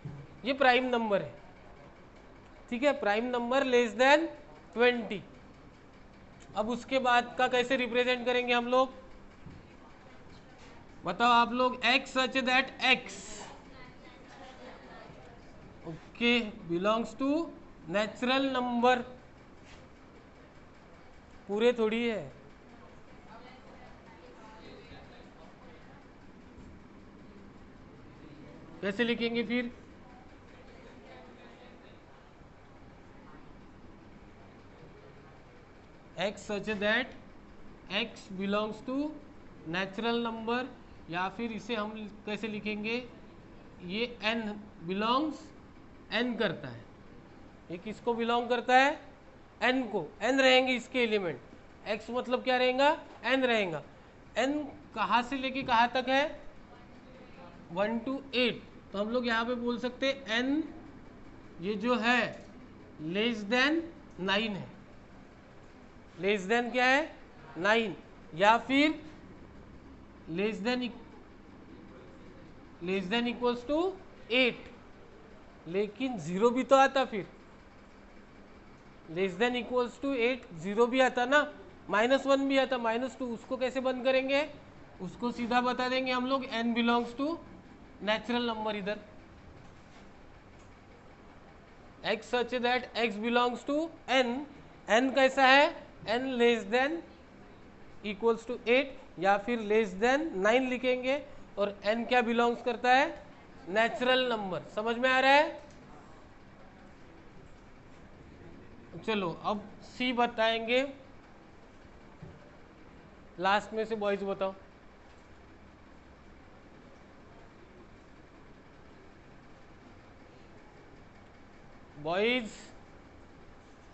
ये प्राइम नंबर है। ठीक है, प्राइम नंबर लेस देन 20। अब उसके बाद का कैसे रिप्रेजेंट करेंगे हम लोग? बताओ आप लोग। x such that x okay belongs to natural number, पूरे थोड़ी है। कैसे लिखेंगे फिर? x such that x belongs to natural number, या फिर इसे हम कैसे लिखेंगे? ये n बिलोंग्स, n करता है, ये किसको बिलोंग करता है? n को। n रहेंगे इसके एलिमेंट, x मतलब क्या रहेगा? n रहेगा। n कहाँ से लेके कहाँ तक है? 1 to 8। तो हम लोग यहाँ पे बोल सकते हैं n ये जो है लेस देन 9 है, लेस देन क्या है? 9, या फिर लेस देन इक्वल्स टू 8। लेकिन 0 भी तो आता फिर, लेस देन इक्वल्स टू 8 0 भी आता ना, -1 भी आता, -2। उसको कैसे बंद करेंगे? उसको सीधा बता देंगे हम लोग n belongs to natural number. इधर x such that x belongs to n, n कैसा है? n less than equals to 8, या फिर लेस देन 9 लिखेंगे। और n क्या बिलोंग्स करता है? Natural number. समझ में आ रहा है? चलो अब C बताएंगे, लास्ट में से बॉयज बताओ। बॉयज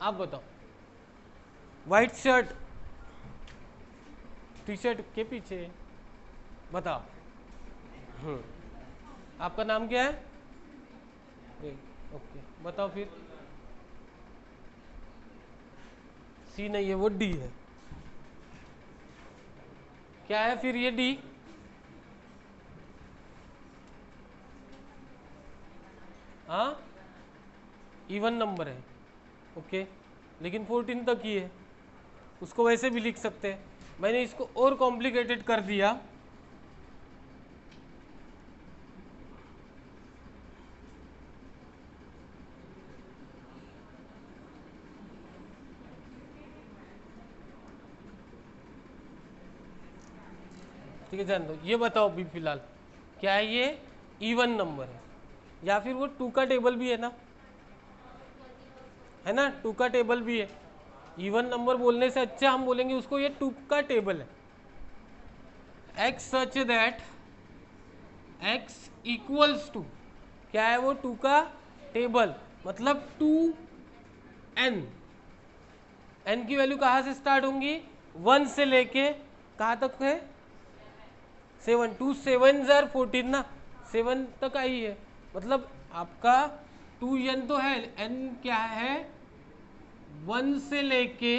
आप बताओ। व्हाइट शर्ट, टी शर्ट के पीछे बताओ। आपका नाम क्या है? ओके बताओ फिर। सी नहीं है, वो डी है। क्या है फिर ये डी? हाँ इवन नंबर है, ओके, लेकिन 14 तक ही है। उसको वैसे भी लिख सकते हैं, मैंने इसको और कॉम्प्लिकेटेड कर दिया। ठीक है जान दो। ये बताओ अभी फिलहाल क्या है? ये इवन नंबर है, या फिर वो 2 का टेबल भी है ना, है ना, 2 का टेबल भी है। इवन नंबर बोलने से अच्छा हम बोलेंगे उसको ये 2 का टेबल है। x such that x equals to, क्या है वो, 2 का टेबल, मतलब 2n। n की वैल्यू कहाँ से स्टार्ट होंगी, 1 से लेके कहाँ तक है, 7। 2 7 जार 14 ना, 7 तक आई है, मतलब आपका 2n तो है, n क्या है, 1 से लेके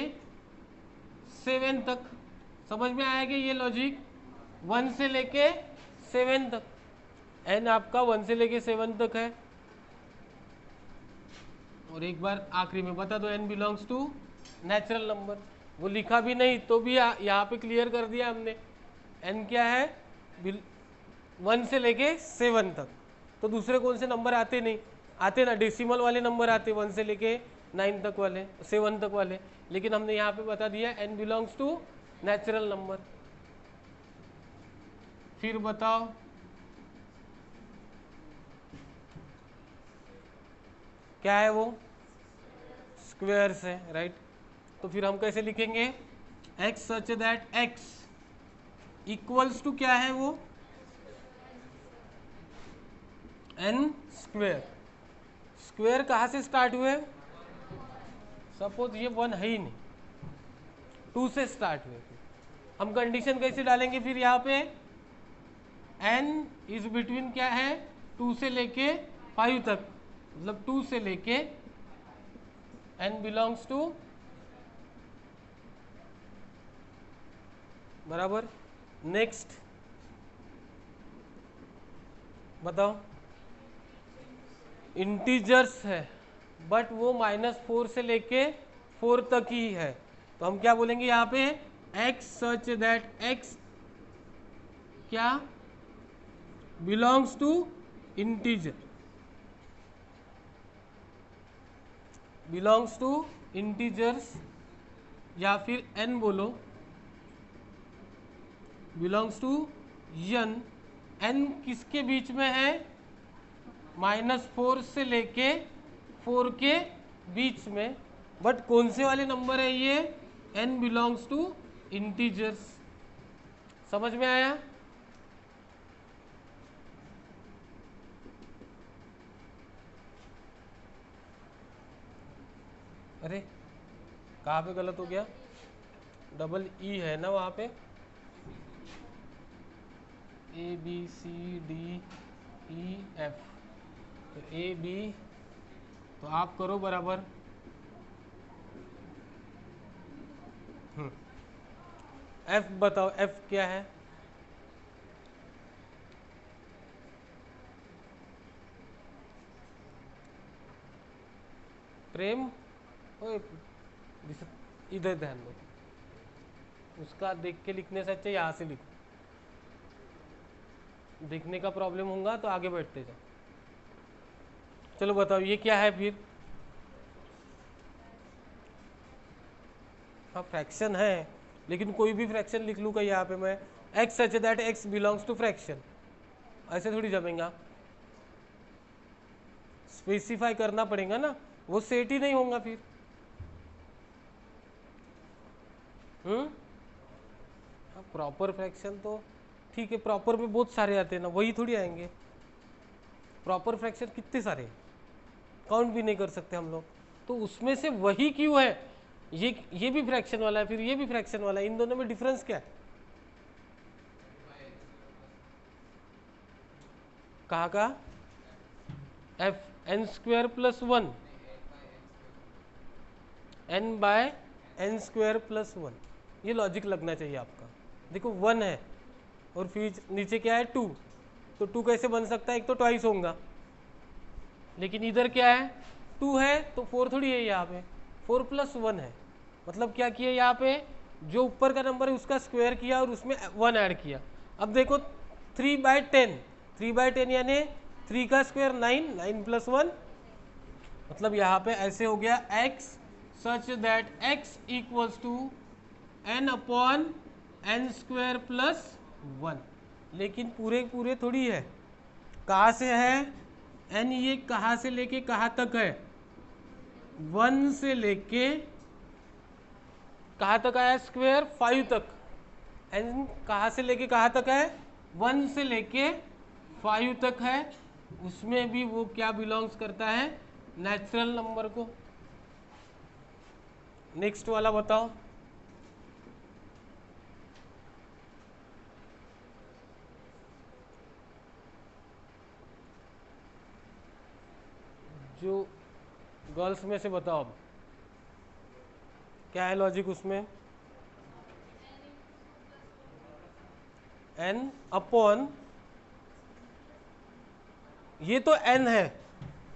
7 तक। समझ में आया कि ये लॉजिक, 1 से लेके 7 तक, n आपका 1 से लेके 7 तक है। और एक बार आखिरी में बता दो, n belongs to natural number. वो लिखा भी नहीं तो भी यहाँ पे क्लियर कर दिया हमने, n क्या है, 1 से लेके 7 तक। तो दूसरे कौन से नंबर आते नहीं, आते ना डेसिमल वाले नंबर आते, 1 से लेके 9 तक वाले, 7 तक वाले, लेकिन हमने यहाँ पे बता दिया n belongs to natural number. फिर बताओ क्या है वो, स्क्वायर्स है, राइट। तो फिर हम कैसे लिखेंगे, x such that x equals to क्या है वो, n स्क्वायर। स्क्वायर कहाँ से स्टार्ट हुए, सपोज ये 1 है ही नहीं, 2 से स्टार्ट हुए, हम कंडीशन कैसे डालेंगे फिर यहाँ पे, n इज बिटवीन क्या है, 2 से लेके 5 तक, मतलब 2 से लेके n बिलोंग्स टू, बराबर। नेक्स्ट बताओ, इंटीजर्स है बट वो -4 से लेके 4 तक ही है, तो हम क्या बोलेंगे यहाँ पे, x सच दैट x क्या belongs to integer, belongs to integers, या फिर n बोलो, बिलोंग्स टू n। n किसके बीच में है, -4 से लेके 4 के बीच में, बट कौन से वाले नंबर है ये, n बिलोंग्स टू इंटीजर्स। समझ में आया, अरे कहाँ पे गलत हो गया, डबल ई है ना वहाँ पे, ABCDEF, तो AB, तो आप करो बराबर, F बताओ, F क्या है, प्रेम, ओए इधर ध्यान दो, उसका देख के लिखने से अच्छा यहाँ से लिखो, देखने का प्रॉब्लम होगा तो आगे बैठते जाओ। चलो बताओ ये क्या है फिर, हाँ फ्रैक्शन है, लेकिन कोई भी फ्रैक्शन लिख लूँगा यहाँ पे मैं, x such that x belongs to fraction, ऐसे थोड़ी जमेगा, स्पेसिफाई करना पड़ेगा ना, वो सेट ही नहीं होगा फिर। प्रॉपर फ्रैक्शन तो ठीक है, प्रॉपर में बहुत सारे आते हैं ना, वही थोड़ी आएंगे, प्रॉपर फ्रैक्शन कितने सारे, काउंट भी नहीं कर सकते हम लोग, तो उसमें से वही क्यों है, ये भी फ्रैक्शन वाला है, फिर ये भी फ्रैक्शन वाला है, इन दोनों में डिफरेंस क्या है, कहाँ का, f n square plus 1, n by n square plus 1, ये लॉजिक लगना चाहिए आपका। देखो 1 है और फिर नीचे क्या है 2, तो 2 कैसे बन सकता है, एक तो ट्वाइस होगा, लेकिन इधर क्या है 2 है तो 4 थोड़ी है, यहाँ पे 4 प्लस 1 है, मतलब क्या किया यहाँ पे, जो ऊपर का नंबर है उसका स्क्वायर किया और उसमें 1 ऐड किया। अब देखो 3/10, 3/10 यानी 3 का स्क्वायर 9, 9 प्लस 1, मतलब यहाँ पे ऐसे हो गया x such that x equals to n upon n square plus 1, लेकिन पूरे पूरे थोड़ी है, कहाँ से है n, ये कहाँ से लेके कहाँ तक है, 1 से लेके कहाँ तक आया स्क्वायर, 5 तक, n कहाँ से लेके कहाँ तक है, 1 से लेके 5 तक है, उसमें भी वो क्या बिलोंग्स करता है, नेचुरल नंबर को। नेक्स्ट वाला बताओ। जो गर्ल्स में से बताओ अब क्या है लॉजिक उसमें। n अपॉन, ये तो n है,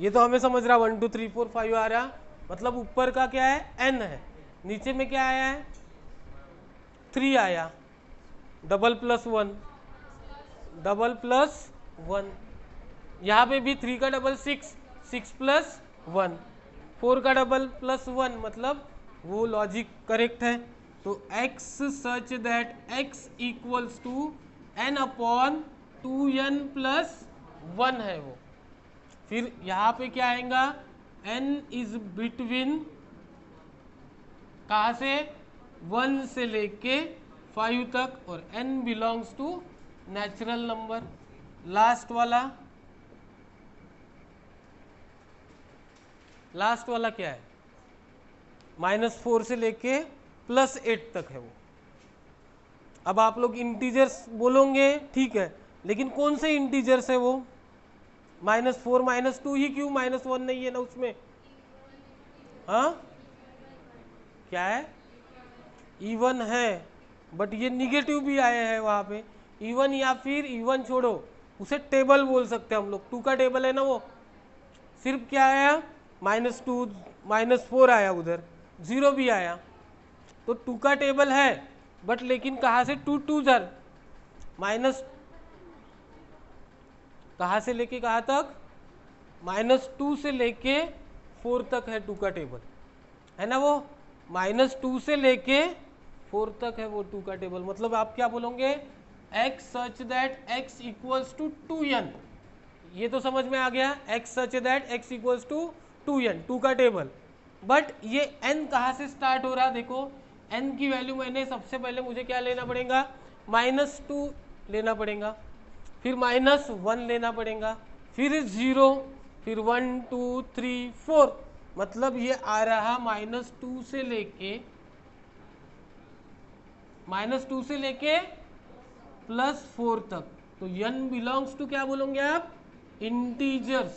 ये तो हमें समझ रहा 1 2 3 4 5 आ रहा, मतलब ऊपर का क्या है, n है, नीचे में क्या आया है, 3 आया, डबल प्लस 1, डबल प्लस 1, यहाँ पे भी 3 का डबल 6, 6 प्लस 1, 4 का डबल प्लस 1, मतलब वो लॉजिक करेक्ट है। तो x such that x equals to n upon 2n plus 1 है वो। फिर यहाँ पे क्या आएगा, n इज बिटवीन, कहाँ से, 1 से लेके 5 तक, और n belongs to natural number. Last वाला क्या है, -4 से लेके +8 तक है वो। अब आप लोग इंटीजर्स बोलोगे, ठीक है, लेकिन कौन से इंटीजर्स है वो, -4 -2 ही क्यों, -1 नहीं है ना उसमें, हाँ क्या है, इवन है, बट ये निगेटिव भी आए हैं वहाँ पे, इवन, या फिर इवन छोड़ो, उसे टेबल बोल सकते हैं हम लोग, 2 का टेबल है ना वो, सिर्फ क्या आया, -2 -4 आया, उधर 0 भी आया, तो 2 का टेबल है, बट लेकिन कहाँ से, 2 2 जर माइनस, कहाँ से लेके कहाँ तक, -2 से लेके 4 तक है 2 का टेबल, है ना वो, -2 से लेके 4 तक है वो 2 का टेबल। मतलब आप क्या बोलोगे, x such that x equals to 2n, ये तो समझ में आ गया, x such that x equals to 2n, 2 का टेबल। बट ये n कहाँ से स्टार्ट हो रहा, देखो n की वैल्यू मैंने सबसे पहले मुझे क्या लेना पड़ेगा, -2 लेना पड़ेगा, फिर -1 लेना पड़ेगा, फिर 0, फिर 1 2 3 4, मतलब ये आ रहा -2 से लेके +4 तक। तो n बिलोंग्स टू क्या बोलोगे आप, इंटीजर्स,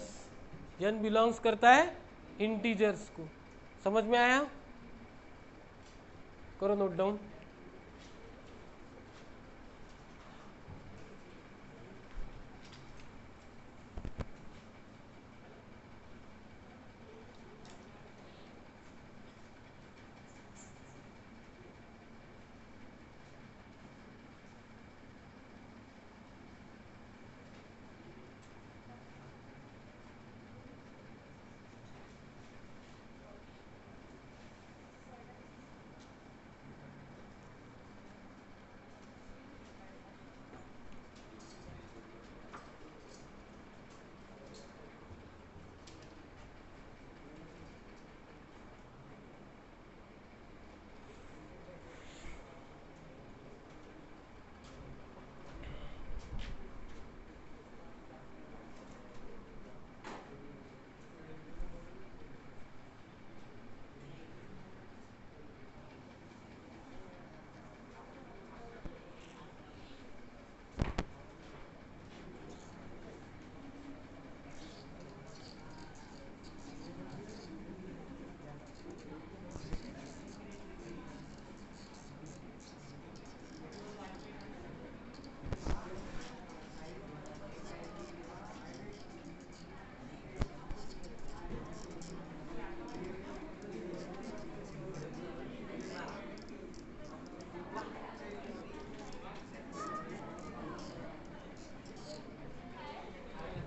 n बिलोंग्स करता है इंटीजर्स को। समझ में आया, करो नोट डाउन।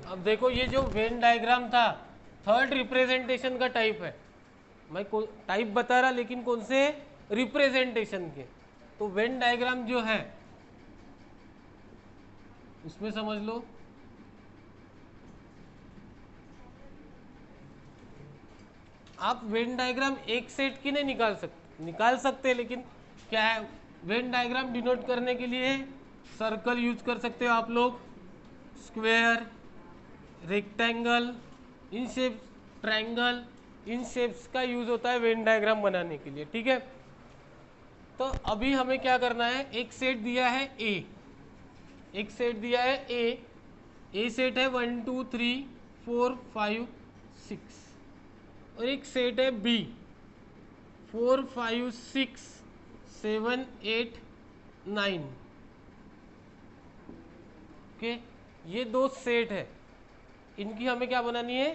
अब देखो ये जो वेन डायग्राम था, थर्ड रिप्रेजेंटेशन का टाइप है, मैं टाइप बता रहा लेकिन कौन से, रिप्रेजेंटेशन के। तो वेन डायग्राम जो है उसमें समझ लो, आप वेन डायग्राम एक सेट की नहीं निकाल सकते, लेकिन क्या है, वेन डायग्राम डिनोट करने के लिए सर्कल यूज कर सकते हो आप लोग, square, rectangle, in shape, triangle, in shapes का यूज होता है वेन डायग्राम बनाने के लिए। ठीक है, तो अभी हमें क्या करना है, एक सेट दिया है ए, एक सेट दिया है ए सेट है 1 2 3 4 5 6, और एक सेट है बी 4 5 6 7 8 9। ओके, ये दो सेट है, इनकी हमें क्या बनानी है,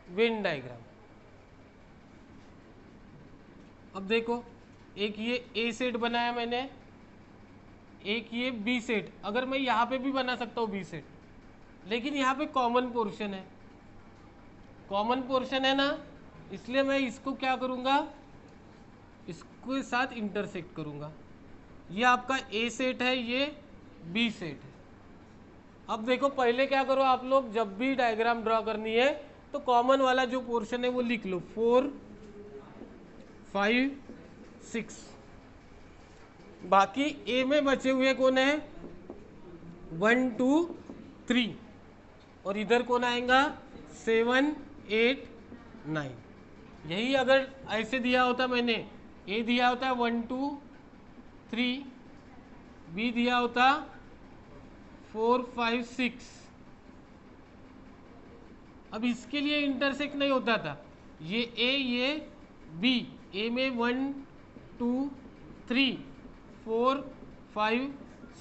वेन डायग्राम। अब देखो, एक ये ए सेट बनाया मैंने, एक ये बी सेट, अगर मैं यहाँ पे भी बना सकता हूँ बी सेट, लेकिन यहाँ पे कॉमन पोर्शन है, कॉमन पोर्शन है ना, इसलिए मैं इसको क्या करूँगा, इसके साथ इंटरसेक्ट करूँगा। ये आपका ए सेट है, ये बी सेट है। अब देखो, पहले क्या करो आप लोग, जब भी डायग्राम ड्रॉ करनी है तो कॉमन वाला जो पोर्शन है वो लिख लो, 4 5 6। बाकी ए में बचे हुए कौन है, 1 2 3, और इधर कौन आएगा, 7 8 9। यही अगर ऐसे दिया होता, मैंने ए दिया होता 1 2 3, बी दिया होता 4 5 6, अब इसके लिए इंटरसेक्ट नहीं होता था, ये ए ये बी, ए में 1 2 3 4 5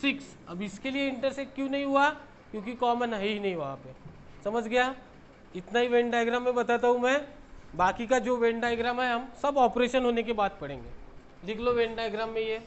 6, अब इसके लिए इंटरसेक्ट क्यों नहीं हुआ, क्योंकि कॉमन है ही नहीं वहाँ पे। समझ गया, इतना ही वेन डायग्राम में बताता हूँ मैं, बाकी का जो वेन डायग्राम है हम सब ऑपरेशन होने के बाद पढ़ेंगे। लिख लो वेन डायग्राम में ये,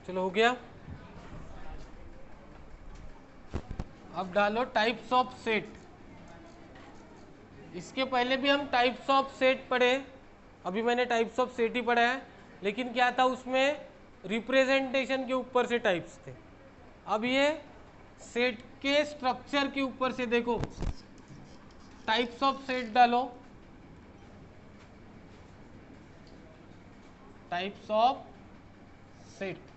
चलो हो गया। अब डालो टाइप्स ऑफ सेट, इसके पहले भी हम टाइप्स ऑफ सेट पढ़े, अभी मैंने टाइप्स ऑफ सेट ही पढ़ा है, लेकिन क्या था उसमें रिप्रेजेंटेशन के ऊपर से टाइप्स थे। अब ये सेट के स्ट्रक्चर के ऊपर से देखो, टाइप्स ऑफ सेट डालो, types of set,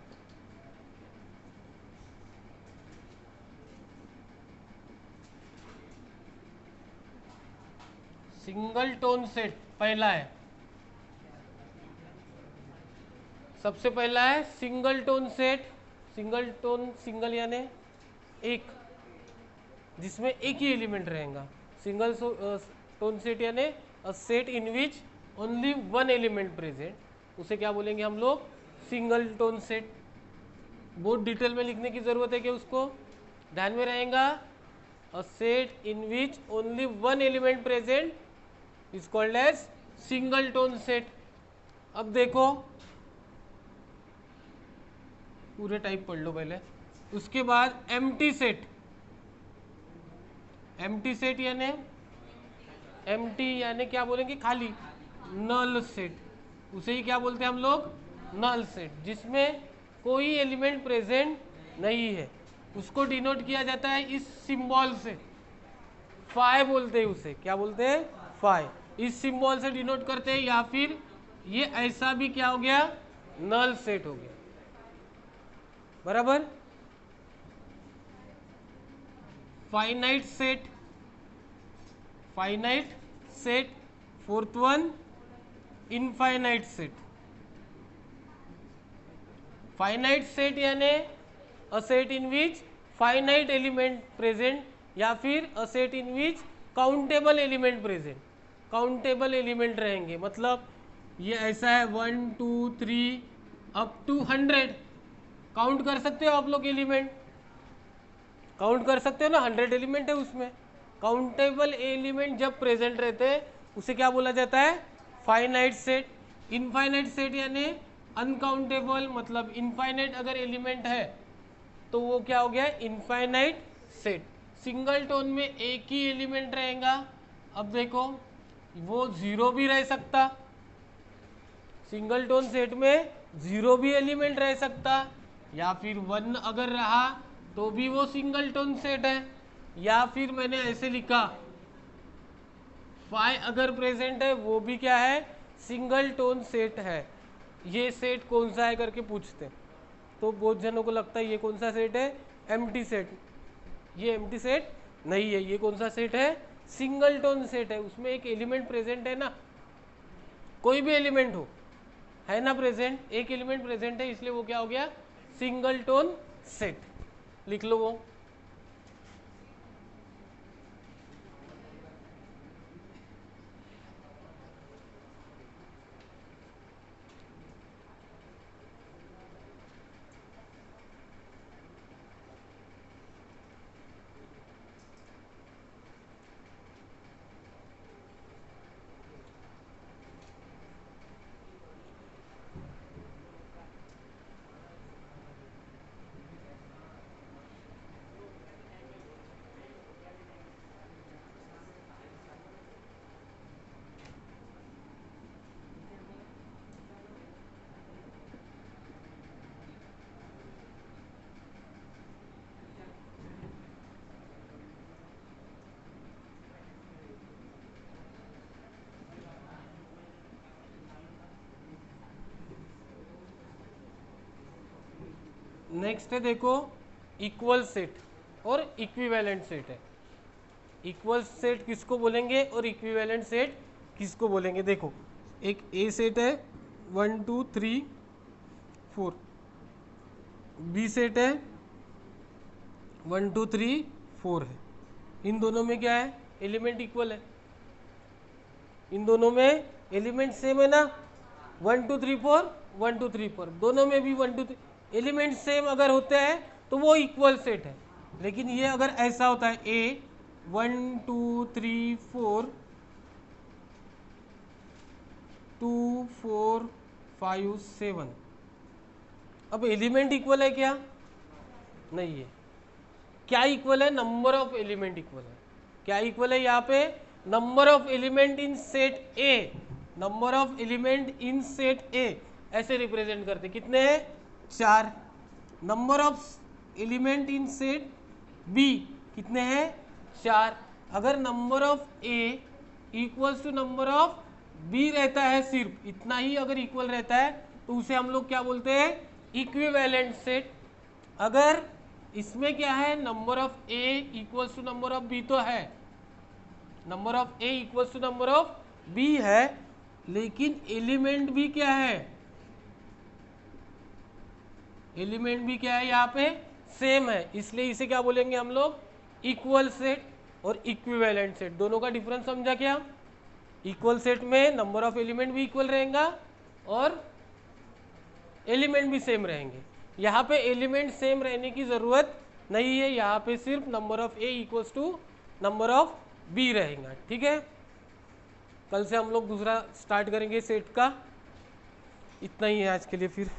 single tone set पहला है, सबसे पहला है single tone set. Single tone, single यानी एक, जिसमें एक ही एलिमेंट रहेगा। सिंगल टोन सेट यानी a set in which only one element present, उसे क्या बोलेंगे हम लोग, सिंगल सेट। बहुत डिटेल में लिखने की जरूरत है कि उसको ध्यान में रहेगा। A set in which only one element present is called as single set. अब देखो पूरे टाइप पढ़ लो पहले, उसके बाद एम्प्टी सेट। एम्प्टी सेट यानी एम्प्टी यानी क्या बोलेंगे, खाली, नल सेट, उसे ही क्या बोलते हैं हम लोग, नल सेट, जिसमें कोई एलिमेंट प्रेजेंट नहीं है। उसको डिनोट किया जाता है इस सिंबल से, फाई बोलते हैं उसे, क्या बोलते हैं, फाई। इस सिंबल से डिनोट करते हैं, या फिर ये ऐसा भी क्या हो गया, नल सेट हो गया, बराबर। Finite set, finite set, fourth one infinite set. Finite set यानी a set in which finite element present, या फिर a set in which countable element present. Countable element रहेंगे, मतलब ये ऐसा है 1 2 3 अप टू 100, काउंट कर सकते हो आप लोग एलिमेंट, काउंट कर सकते हो ना, 100 एलिमेंट है उसमें। काउंटेबल एलिमेंट जब प्रेजेंट रहते हैं उसे क्या बोला जाता है, फाइनाइट सेट। इनफाइनाइट सेट यानी अनकाउंटेबल, मतलब इनफाइनाइट अगर एलिमेंट है तो वो क्या हो गया, इनफाइनाइट सेट। सिंगल टोन में एक ही एलिमेंट रहेगा। अब देखो वो जीरो भी रह सकता, सिंगल टोन सेट में जीरो भी एलिमेंट रह सकता, या फिर 1 अगर रहा तो भी वो सिंगल टोन सेट है, या फिर मैंने ऐसे लिखा 5 अगर प्रेजेंट है वो भी क्या है, सिंगल टोन सेट है। ये सेट कौन सा है करके पूछते, तो बहुत जनों को लगता है ये कौन सा सेट है, एम्प्टी सेट। ये एम्प्टी सेट नहीं है, ये कौन सा सेट है, सिंगल टोन सेट है। उसमें एक एलिमेंट प्रेजेंट है ना, कोई भी एलिमेंट हो, है ना प्रेजेंट, एक एलिमेंट प्रेजेंट है, इसलिए वो क्या हो गया, सिंगल टोन सेट। लिख लो वो। नेक्स्ट है देखो इक्वल सेट और इक्विवेलेंट सेट है। इक्वल सेट किसको बोलेंगे और इक्विवेलेंट सेट किसको बोलेंगे, देखो एक ए सेट है 1 2 3 4, बी सेट है 1 2 3 4 है। इन दोनों में क्या है, एलिमेंट इक्वल है, इन दोनों में एलिमेंट सेम है ना, 1 2 3 4 1 2 3 4, दोनों में भी 1 2 3 एलिमेंट सेम अगर होते हैं तो वो इक्वल सेट है। लेकिन ये अगर ऐसा होता है ए 1 2 3 4 2 4 5 7, अब एलिमेंट इक्वल है क्या, नहीं है। क्या इक्वल है, नंबर ऑफ एलिमेंट इक्वल है। क्या इक्वल है यहाँ पे, number of element in set A, number of element in set A ऐसे रिप्रेजेंट करते, कितने हैं, 4। Number of element in set B कितने हैं, 4। अगर number of A equals to number of B रहता है, सिर्फ इतना ही अगर इक्वल रहता है तो उसे हम लोग क्या बोलते हैं, इक्विवेलेंट सेट। अगर इसमें क्या है, number of A equals to number of B तो है, number of A equals to number of B है, लेकिन एलिमेंट भी क्या है, एलिमेंट भी क्या है यहाँ पे, सेम है, इसलिए इसे क्या बोलेंगे हम लोग, इक्वल सेट और इक्विवेलेंट सेट। दोनों का डिफरेंस समझा क्या, इक्वल सेट में नंबर ऑफ एलिमेंट भी इक्वल रहेगा और एलिमेंट भी सेम रहेंगे। यहाँ पे एलिमेंट सेम रहने की ज़रूरत नहीं है, यहाँ पे सिर्फ number of A equals to number of B रहेगा। ठीक है, कल से हम लोग दूसरा स्टार्ट करेंगे सेट का। इतना ही है आज के लिए फिर।